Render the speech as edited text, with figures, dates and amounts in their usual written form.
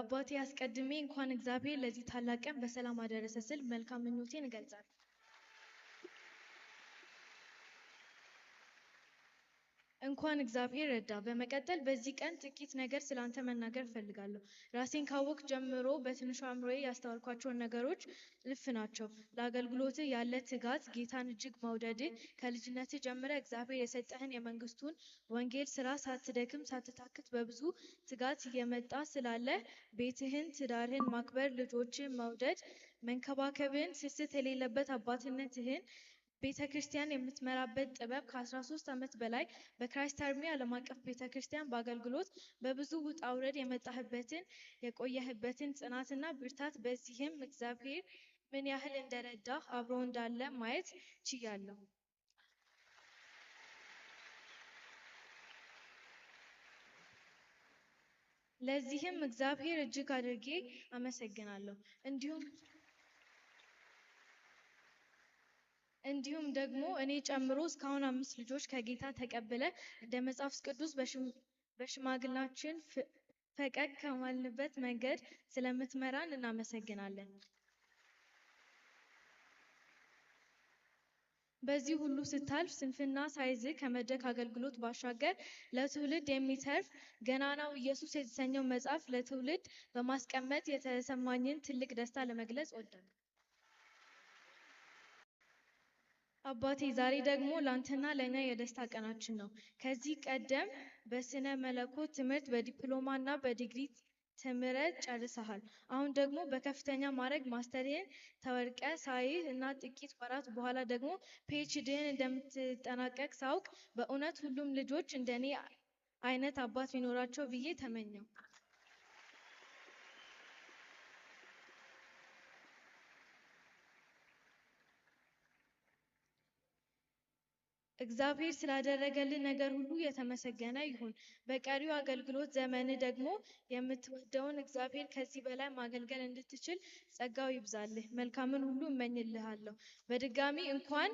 አባቴ አስቀድሜ እንኳን እግዚአብሔር ለዚህ ታላቅ ቀን በሰላም አደረሰ ስል መልካም ምኞቴን እገልጻለሁ። እንኳን እግዚአብሔር ረዳ። በመቀጠል በዚህ ቀን ጥቂት ነገር ስላንተ መናገር እፈልጋለሁ። ራሴን ካወቅ ጀምሮ በትንሹ አእምሮዬ ያስተዋልኳቸውን ነገሮች እልፍ ናቸው። ለአገልግሎትህ ያለ ትጋት፣ ጌታን እጅግ መውደድህ፣ ከልጅነትህ ጀምረህ እግዚአብሔር የሰጠህን የመንግስቱን ወንጌል ስራ ሳትደክም ሳትታክት በብዙ ትጋት እየመጣ ስላለ ቤትህን፣ ትዳርህን ማክበር፣ ልጆችን መውደድ፣ መንከባከብን፣ ስስት የሌለበት አባትነትህን ቤተ ክርስቲያን የምትመራበት ጥበብ ከ13 ዓመት በላይ በክራይስት አርሚ ዓለም አቀፍ ቤተ ክርስቲያን በአገልግሎት በብዙ ውጣ ውረድ የመጣህበትን የቆየህበትን ጽናትና ብርታት በዚህም እግዚአብሔር ምን ያህል እንደረዳህ አብሮ እንዳለ ማየት ችያለሁ። ለዚህም እግዚአብሔር እጅግ አድርጌ አመሰግናለሁ። እንዲሁም ደግሞ እኔ ጨምሮ እስካሁን 5 ልጆች ከጌታ ተቀብለ እንደ መጽሐፍ ቅዱስ በሽማግላችን ፈቀቅ ከማልንበት መንገድ ስለምትመራን እናመሰግናለን። በዚህ ሁሉ ስታልፍ ስንፍና ሳይዝህ ከመድረክ አገልግሎት ባሻገር ለትውልድ የሚተርፍ ገናናው ኢየሱስ የተሰኘው መጽሐፍ ለትውልድ በማስቀመጥ የተሰማኝን ትልቅ ደስታ ለመግለጽ እወዳለሁ። አባቴ ዛሬ ደግሞ ላንተና ለኛ የደስታ ቀናችን ነው። ከዚህ ቀደም በስነ መለኮት ትምህርት በዲፕሎማ እና በዲግሪ ተምረህ ጨርሰሃል። አሁን ደግሞ በከፍተኛ ማዕረግ ማስተርህን ተመርቀህ ሳይህ እና ጥቂት ወራት በኋላ ደግሞ ፒኤችዲህን እንደምትጠናቀቅ ሳውቅ በእውነት ሁሉም ልጆች እንደኔ አይነት አባት ቢኖራቸው ብዬ ተመኘው። እግዚአብሔር ስላደረገልህ ነገር ሁሉ የተመሰገነ ይሁን። በቀሪው አገልግሎት ዘመን ደግሞ የምትወደውን እግዚአብሔር ከዚህ በላይ ማገልገል እንድትችል ጸጋው ይብዛልህ። መልካምን ሁሉ እመኝልሃለሁ። በድጋሚ እንኳን